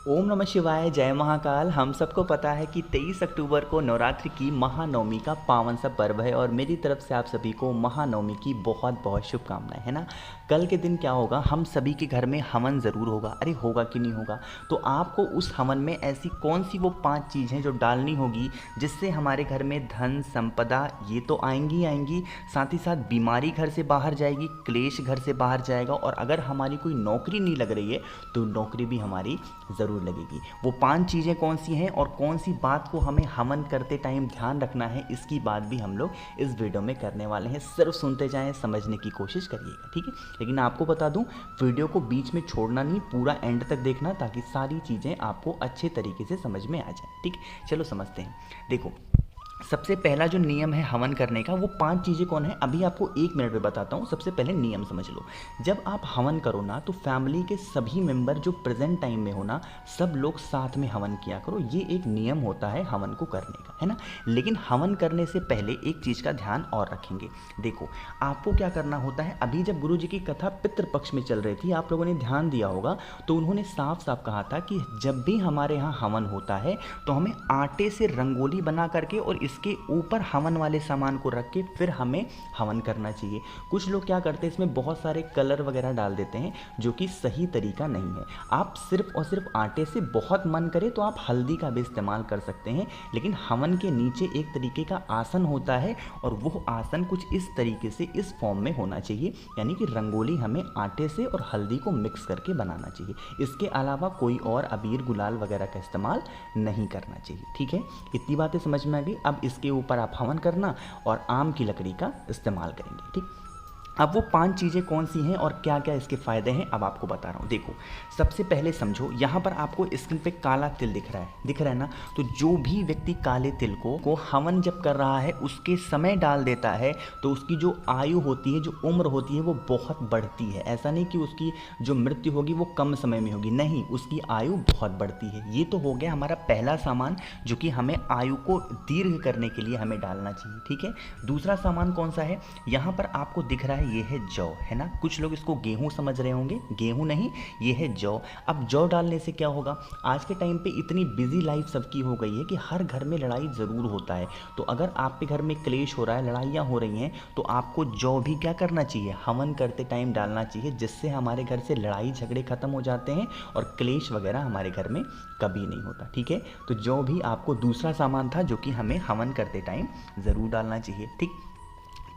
ओम नमः शिवाय, जय महाकाल। हम सबको पता है कि 23 अक्टूबर को नवरात्रि की महानवमी का पावन सा पर्व है और मेरी तरफ से आप सभी को महानवमी की बहुत बहुत शुभकामनाएं, है ना। कल के दिन क्या होगा, हम सभी के घर में हवन ज़रूर होगा। अरे होगा कि नहीं होगा, तो आपको उस हवन में ऐसी कौन सी वो 5 चीज़ें जो डालनी होगी जिससे हमारे घर में धन संपदा ये तो आएंगी ही आएंगी, साथ ही साथ बीमारी घर से बाहर जाएगी, क्लेश घर से बाहर जाएगा, और अगर हमारी कोई नौकरी नहीं लग रही है तो नौकरी भी हमारी ज़रूर लगेगी। वो 5 चीज़ें कौन सी हैं और कौन सी बात को हमें हवन करते टाइम ध्यान रखना है, इसकी बात भी हम लोग इस वीडियो में करने वाले हैं। सिर्फ सुनते जाएं, समझने की कोशिश करिएगा, ठीक है। लेकिन आपको बता दूं, वीडियो को बीच में छोड़ना नहीं, पूरा एंड तक देखना ताकि सारी चीज़ें आपको अच्छे तरीके से समझ में आ जाए, ठीक है। चलो समझते हैं। देखो, सबसे पहला जो नियम है हवन करने का, वो 5 चीज़ें कौन है अभी आपको 1 मिनट में बताता हूँ। सबसे पहले नियम समझ लो। जब आप हवन करो ना, तो फैमिली के सभी मेंबर जो प्रेजेंट टाइम में हो ना, सब लोग साथ में हवन किया करो। ये एक नियम होता है हवन को करने का, है ना। लेकिन हवन करने से पहले एक चीज़ का ध्यान और रखेंगे। देखो, आपको क्या करना होता है, अभी जब गुरु जी की कथा पितृपक्ष में चल रही थी, आप लोगों ने ध्यान दिया होगा, तो उन्होंने साफ साफ कहा था कि जब भी हमारे यहाँ हवन होता है तो हमें आटे से रंगोली बना करके और इसके ऊपर हवन वाले सामान को रख के फिर हमें हवन करना चाहिए। कुछ लोग क्या करते हैं, इसमें बहुत सारे कलर वगैरह डाल देते हैं, जो कि सही तरीका नहीं है। आप सिर्फ और सिर्फ आटे से, बहुत मन करे तो आप हल्दी का भी इस्तेमाल कर सकते हैं, लेकिन हवन के नीचे एक तरीके का आसन होता है और वो आसन कुछ इस तरीके से, इस फॉर्म में होना चाहिए, यानी कि रंगोली हमें आटे से और हल्दी को मिक्स करके बनाना चाहिए। इसके अलावा कोई और अबीर गुलाल वगैरह का इस्तेमाल नहीं करना चाहिए, ठीक है। इतनी बातें समझ में आ गई। अब इसके ऊपर आप हवन करना और आम की लकड़ी का इस्तेमाल करेंगे, ठीक। अब वो 5 चीज़ें कौन सी हैं और क्या क्या इसके फ़ायदे हैं, अब आपको बता रहा हूँ। देखो, सबसे पहले समझो, यहाँ पर आपको स्क्रीन पे काला तिल दिख रहा है ना। तो जो भी व्यक्ति काले तिल को हवन जब कर रहा है उसके समय डाल देता है, तो उसकी जो आयु होती है, जो उम्र होती है, वो बहुत बढ़ती है। ऐसा नहीं कि उसकी जो मृत्यु होगी वो कम समय में होगी, नहीं, उसकी आयु बहुत बढ़ती है। ये तो हो गया हमारा पहला सामान, जो कि हमें आयु को दीर्घ करने के लिए हमें डालना चाहिए, ठीक है। दूसरा सामान कौन सा है, यहाँ पर आपको दिख रहा है, ये है जौ, है ना। कुछ लोग इसको गेहूं समझ रहे होंगे, गेहूं नहीं, ये है जौ। अब जौ डालने से क्या होगा, आज के टाइम पे इतनी बिजी लाइफ सबकी हो गई है कि हर घर में लड़ाई ज़रूर होता है। तो अगर आपके घर में क्लेश हो रहा है, लड़ाइयाँ हो रही हैं, तो आपको जौ भी क्या करना चाहिए, हवन करते टाइम डालना चाहिए, जिससे हमारे घर से लड़ाई झगड़े खत्म हो जाते हैं और क्लेश वगैरह हमारे घर में कभी नहीं होता, ठीक है। तो जौ भी आपको दूसरा सामान था जो कि हमें हवन करते टाइम ज़रूर डालना चाहिए, ठीक।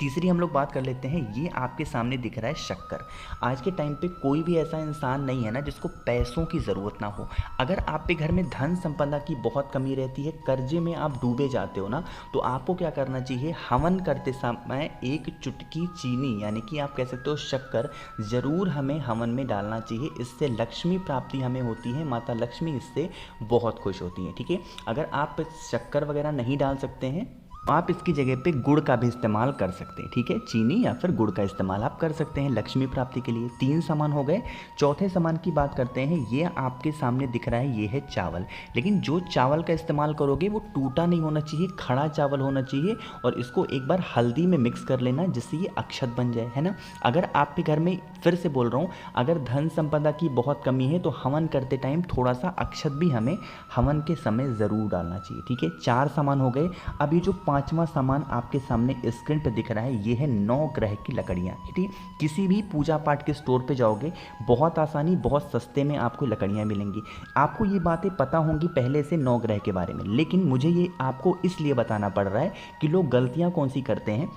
तीसरी हम लोग बात कर लेते हैं, ये आपके सामने दिख रहा है शक्कर। आज के टाइम पे कोई भी ऐसा इंसान नहीं है ना जिसको पैसों की ज़रूरत ना हो। अगर आपके घर में धन संपदा की बहुत कमी रहती है, कर्जे में आप डूबे जाते हो ना, तो आपको क्या करना चाहिए, हवन करते समय एक चुटकी चीनी, यानी कि आप कह सकते हो शक्कर, ज़रूर हमें हवन में डालना चाहिए। इससे लक्ष्मी प्राप्ति हमें होती है, माता लक्ष्मी इससे बहुत खुश होती हैं, ठीक है। अगर आप शक्कर वगैरह नहीं डाल सकते हैं, आप इसकी जगह पे गुड़ का भी इस्तेमाल कर सकते हैं, ठीक है। चीनी या फिर गुड़ का इस्तेमाल आप कर सकते हैं लक्ष्मी प्राप्ति के लिए। 3 सामान हो गए। चौथे सामान की बात करते हैं, ये आपके सामने दिख रहा है, ये है चावल। लेकिन जो चावल का इस्तेमाल करोगे वो टूटा नहीं होना चाहिए, खड़ा चावल होना चाहिए, और इसको एक बार हल्दी में मिक्स कर लेना जिससे ये अक्षत बन जाए, है ना। अगर आपके घर में, फिर से बोल रहा हूँ, अगर धन संपदा की बहुत कमी है तो हवन करते टाइम थोड़ा सा अक्षत भी हमें हवन के समय ज़रूर डालना चाहिए, ठीक है। 4 सामान हो गए। अब ये जो 5वां सामान आपके सामने स्क्रीन पे दिख रहा है, ये है 9 ग्रह की लकड़ियाँ, ठीक। किसी भी पूजा पाठ के स्टोर पे जाओगे, बहुत आसानी, बहुत सस्ते में आपको लकड़ियाँ मिलेंगी। आपको ये बातें पता होंगी पहले से 9 ग्रह के बारे में, लेकिन मुझे ये आपको इसलिए बताना पड़ रहा है कि लोग गलतियाँ कौन सी करते हैं।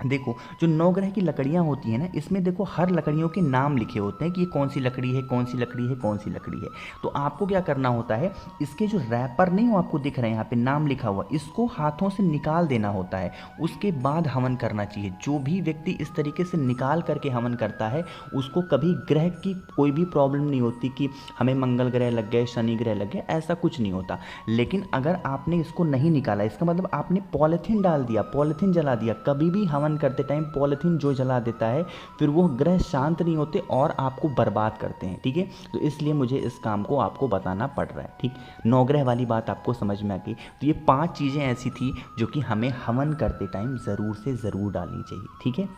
देखो, जो 9 ग्रह की लकड़ियाँ होती हैं ना, इसमें देखो हर लकड़ियों के नाम लिखे होते हैं कि ये कौन सी लकड़ी है, कौन सी लकड़ी है, कौन सी लकड़ी है। तो आपको क्या करना होता है, इसके जो रैपर नहीं हो आपको दिख रहे हैं यहाँ पे नाम लिखा हुआ, इसको हाथों से निकाल देना होता है, उसके बाद हवन करना चाहिए। जो भी व्यक्ति इस तरीके से निकाल करके हवन करता है, उसको कभी ग्रह की कोई भी प्रॉब्लम नहीं होती कि हमें मंगल ग्रह लग गए, शनि ग्रह लग गए, ऐसा कुछ नहीं होता। लेकिन अगर आपने इसको नहीं निकाला, इसका मतलब आपने पॉलीथीन डाल दिया, पॉलीथीन जला दिया। कभी भी हवन करते टाइम पॉलीथीन जो जला देता है, फिर वो ग्रह शांत नहीं होते और आपको बर्बाद करते हैं, ठीक है। तो इसलिए मुझे इस काम को आपको बताना पड़ रहा है, ठीक। 9 ग्रह वाली बात आपको समझ में आ गई। तो ये 5 चीज़ें ऐसी थी जो कि हमें हवन करते टाइम ज़रूर से ज़रूर डालनी चाहिए, ठीक है।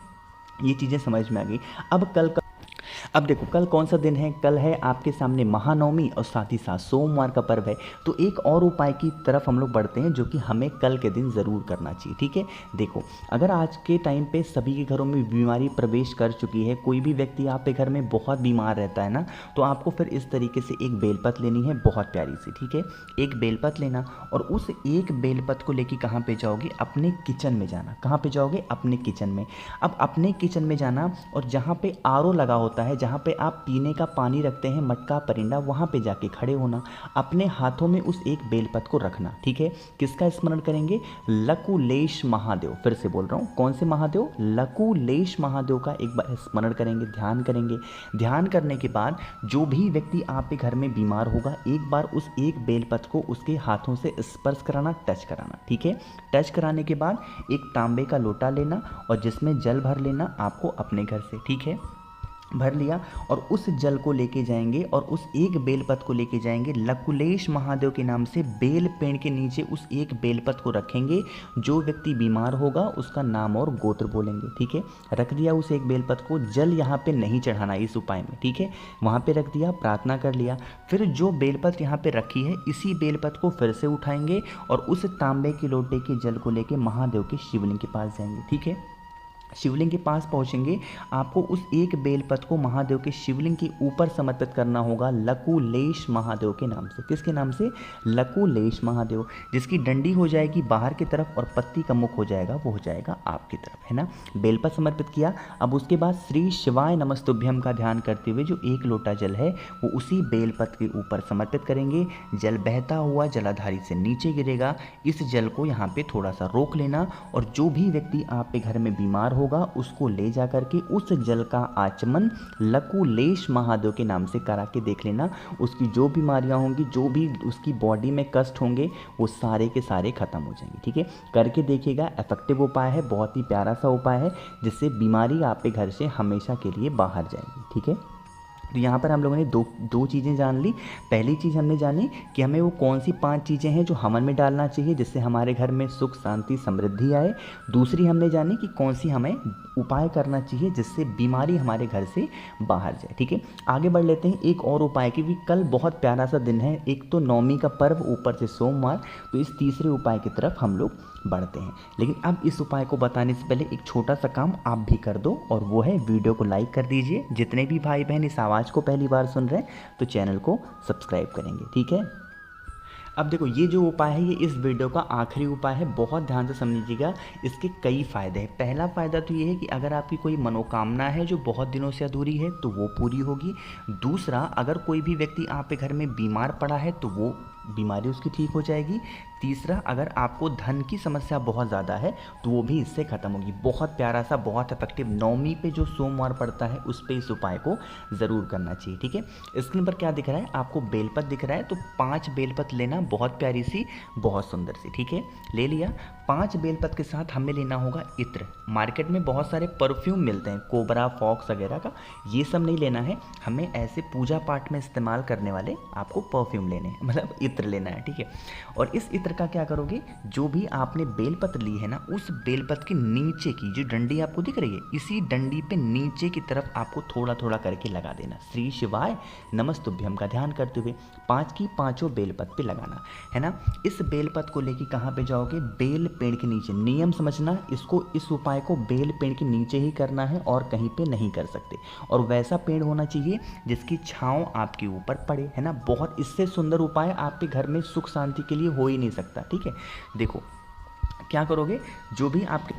ये चीज़ें समझ में आ गई। अब कल का अब देखो कल कौन सा दिन है, कल है आपके सामने महानवमी और साथ ही साथ सोमवार का पर्व है। तो एक और उपाय की तरफ हम लोग बढ़ते हैं जो कि हमें कल के दिन ज़रूर करना चाहिए। ठीक है, देखो अगर आज के टाइम पे सभी के घरों में बीमारी प्रवेश कर चुकी है, कोई भी व्यक्ति आपके घर में बहुत बीमार रहता है ना, तो आपको फिर इस तरीके से एक बेलपत लेनी है बहुत प्यारी सी। ठीक है, एक बेलपत लेना और उस एक बेलपत को लेके कहाँ पे जाओगे, अपने किचन में जाना। कहाँ पे जाओगे, अपने किचन में। अब अपने किचन में जाना और जहाँ पे आरओ लगा होता है, जहाँ पे आप पीने का पानी रखते हैं, मटका परिंदा, वहाँ पे जाके खड़े होना, अपने हाथों में उस एक बेलपत को रखना। ठीक है, किसका स्मरण करेंगे, लकुलेश महादेव। फिर से बोल रहा हूँ, कौन से महादेव, लकुलेश महादेव का एक बार स्मरण करेंगे, ध्यान करेंगे। ध्यान करने के बाद जो भी व्यक्ति आपके घर में बीमार होगा, एक बार उस एक बेलपत को उसके हाथों से स्पर्श कराना, टच कराना। ठीक है, टच कराने के बाद एक तांबे का लोटा लेना और जिसमें जल भर लेना आपको अपने घर से। ठीक है, भर लिया और उस जल को लेके जाएंगे और उस एक बेलपत को लेके जाएंगे लकुलेश महादेव के नाम से बेल पेड़ के नीचे उस एक बेलपत को रखेंगे। जो व्यक्ति बीमार होगा उसका नाम और गोत्र बोलेंगे। ठीक है, रख दिया उस एक बेलपत को, जल यहाँ पे नहीं चढ़ाना इस उपाय में। ठीक है, वहाँ पे रख दिया, प्रार्थना कर लिया। फिर जो बेलपत यहाँ पे रखी है, इसी बेलपत को फिर से उठाएंगे और उस तांबे के लोटे के जल को लेके महादेव के शिवलिंग के पास जाएंगे। ठीक है, शिवलिंग के पास पहुंचेंगे, आपको उस एक बेलपत को महादेव के शिवलिंग के ऊपर समर्पित करना होगा लकुलेश महादेव के नाम से। किसके नाम से, लकुलेश महादेव। जिसकी डंडी हो जाएगी बाहर की तरफ और पत्ती का मुख हो जाएगा, वो हो जाएगा आपकी तरफ, है ना। बेलपत समर्पित किया। अब उसके बाद श्री शिवाय नमस्तुभ्यम का ध्यान करते हुए जो एक लोटा जल है वो उसी बेलपत के ऊपर समर्पित करेंगे। जल बहता हुआ जलाधारी से नीचे गिरेगा। इस जल को यहाँ पे थोड़ा सा रोक लेना और जो भी व्यक्ति आपके घर में बीमार होगा उसको ले जा करके उस जल का आचमन लकुलेश महादेव के नाम से करा के देख लेना। उसकी जो बीमारियां होंगी, जो भी उसकी बॉडी में कष्ट होंगे, वो सारे के सारे खत्म हो जाएंगे। ठीक है, करके देखिएगा, इफेक्टिव उपाय है, बहुत ही प्यारा सा उपाय है जिससे बीमारी आपके घर से हमेशा के लिए बाहर जाएगी। ठीक है, तो यहाँ पर हम लोगों ने दो चीज़ें जान ली। पहली चीज़ हमने जानी कि हमें वो कौन सी 5 चीज़ें हैं जो हवन में डालना चाहिए जिससे हमारे घर में सुख शांति समृद्धि आए। दूसरी हमने जानी कि कौन सी हमें उपाय करना चाहिए जिससे बीमारी हमारे घर से बाहर जाए। ठीक है, आगे बढ़ लेते हैं एक और उपाय की भी। कल बहुत प्यारा सा दिन है, एक तो नवमी का पर्व, ऊपर से सोमवार, तो इस तीसरे उपाय की तरफ हम लोग बढ़ते हैं। लेकिन अब इस उपाय को बताने से पहले एक छोटा सा काम आप भी कर दो और वो है वीडियो को लाइक कर दीजिए। जितने भी भाई बहन इस आवाज़ को पहली बार सुन रहे हैं तो चैनल को सब्सक्राइब करेंगे। ठीक है, अब देखो ये जो उपाय है ये इस वीडियो का आखिरी उपाय है, बहुत ध्यान से समझिएगा। इसके कई फ़ायदे हैं। पहला फ़ायदा तो ये है कि अगर आपकी कोई मनोकामना है जो बहुत दिनों से अधूरी है तो वो पूरी होगी। दूसरा, अगर कोई भी व्यक्ति आपके घर में बीमार पड़ा है तो वो बीमारी उसकी ठीक हो जाएगी। तीसरा, अगर आपको धन की समस्या बहुत ज़्यादा है तो वो भी इससे ख़त्म होगी। बहुत प्यारा सा, बहुत इफेक्टिव। नवमी पे जो सोमवार पड़ता है उस पे इस उपाय को ज़रूर करना चाहिए। ठीक है, स्क्रीन पर क्या दिख रहा है आपको, बेलपत दिख रहा है, तो 5 बेलपत लेना, बहुत प्यारी सी, बहुत सुंदर सी। ठीक है, ले लिया। 5 बेलपत के साथ हमें लेना होगा इत्र। मार्केट में बहुत सारे परफ्यूम मिलते हैं, कोबरा, फॉक्स वगैरह का, ये सब नहीं लेना है हमें। ऐसे पूजा पाठ में इस्तेमाल करने वाले आपको परफ्यूम लेने हैं, मतलब इत्र लेना है। ठीक है, और इस इत्र का क्या करोगे, जो भी आपने बेलपत ली है ना, उस बेलपत के नीचे की जो डंडी आपको दिख रही है, इसी डंडी पे नीचे की तरफ आपको थोड़ा थोड़ा करके लगा देना। श्री शिवाय नमस्तुभ्यम का ध्यान करते हुए 5 की 5 बेलपत पे लगाना है ना। इस बेलपत को लेके कहाँ पे जाओगे, बेल पेड़ के नीचे। नियम समझना, इसको, इस उपाय को बेल पेड़ के नीचे ही करना है और कहीं पे नहीं कर सकते। और वैसा पेड़ होना चाहिए जिसकी छांव आपके ऊपर पड़े, है ना। बहुत इससे सुंदर उपाय आपके घर में सुख शांति के लिए हो ही नहीं सकता। ठीक है, देखो क्या करोगे, जो भी आपके,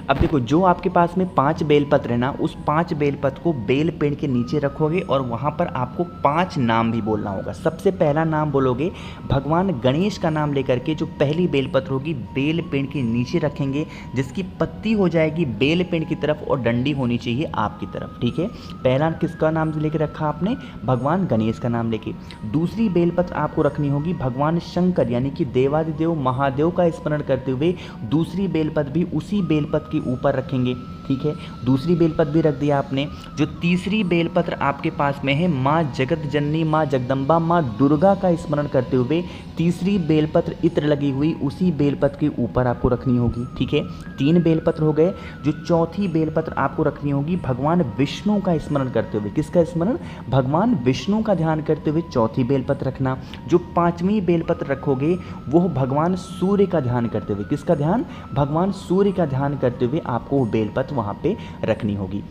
अब देखो जो आपके पास में 5 बेलपत्र है ना, उस 5 बेलपत्र को बेल पेड़ के नीचे रखोगे और वहाँ पर आपको 5 नाम भी बोलना होगा। सबसे पहला नाम बोलोगे भगवान गणेश का नाम लेकर के। जो पहली बेलपत्र होगी बेल पेड़ के नीचे रखेंगे, जिसकी पत्ती हो जाएगी बेल पेड़ की तरफ और डंडी होनी चाहिए आपकी तरफ। ठीक है, पहला किसका नाम लेके रखा आपने, भगवान गणेश का नाम लेके। दूसरी बेलपत्र आपको रखनी होगी भगवान शंकर यानी कि देवादिदेव महादेव का स्मरण करते हुए। दूसरी बेलपत्र भी उसी बेलपत्र के ऊपर रखेंगे। ठीक है, दूसरी बेलपत्र भी रख दिया आपने। जो तीसरी बेलपत्र आपके पास में है, माँ जगत जननी, माँ जगदम्बा, माँ दुर्गा का स्मरण करते हुए तीसरी बेलपत्र इत्र लगी हुई उसी बेलपत्र के ऊपर आपको रखनी होगी। ठीक है, 3 बेलपत्र हो गए। जो चौथी बेलपत्र आपको रखनी होगी, भगवान विष्णु का स्मरण करते हुए, किसका स्मरण, भगवान विष्णु का ध्यान करते हुए चौथी बेलपत्र रखना। जो 5वीं बेलपत्र रखोगे वो भगवान सूर्य का ध्यान करते हुए, किसका ध्यान, भगवान सूर्य का ध्यान करते हुए आपको वो बेलपत्र वहाँ पे रखनी होगी।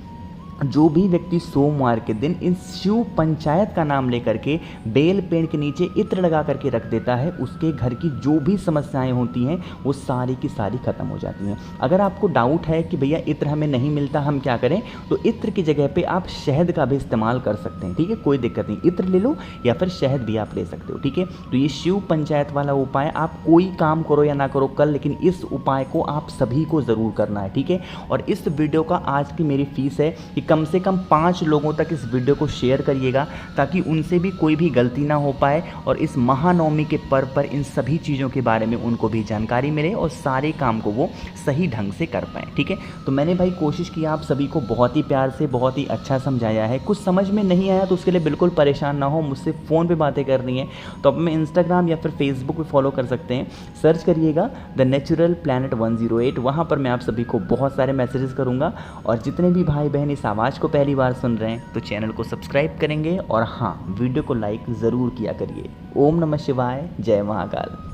जो भी व्यक्ति सोमवार के दिन इन शिव पंचायत का नाम लेकर के बेल पेड़ के नीचे इत्र लगा करके रख देता है, उसके घर की जो भी समस्याएं होती हैं वो सारी की सारी खत्म हो जाती हैं। अगर आपको डाउट है कि भैया इत्र हमें नहीं मिलता, हम क्या करें, तो इत्र की जगह पे आप शहद का भी इस्तेमाल कर सकते हैं। ठीक है, कोई दिक्कत नहीं, इत्र ले लो या फिर शहद भी आप ले सकते हो। ठीक है, तो ये शिव पंचायत वाला उपाय आप कोई काम करो या ना करो कल, लेकिन इस उपाय को आप सभी को ज़रूर करना है। ठीक है, और इस वीडियो का आज की मेरी फीस है कि कम से कम 5 लोगों तक इस वीडियो को शेयर करिएगा, ताकि उनसे भी कोई भी गलती ना हो पाए और इस महानवमी के पर्व पर इन सभी चीज़ों के बारे में उनको भी जानकारी मिले और सारे काम को वो सही ढंग से कर पाएँ। ठीक है, तो मैंने भाई कोशिश की आप सभी को बहुत ही प्यार से बहुत ही अच्छा समझाया है। कुछ समझ में नहीं आया तो उसके लिए बिल्कुल परेशान ना हो, मुझसे फ़ोन पर बातें करनी है तो अब मैं इंस्टाग्राम या फिर फेसबुक पर फॉलो कर सकते हैं, सर्च करिएगा द नेचुरल प्लैनेट 108। वहाँ पर मैं आप सभी को बहुत सारे मैसेजेस करूँगा और जितने भी भाई बहन इस आवाज़ को पहली बार सुन रहे हैं तो चैनल को सब्सक्राइब करेंगे और हाँ, वीडियो को लाइक ज़रूर किया करिए। ओम नमः शिवाय, जय महाकाल।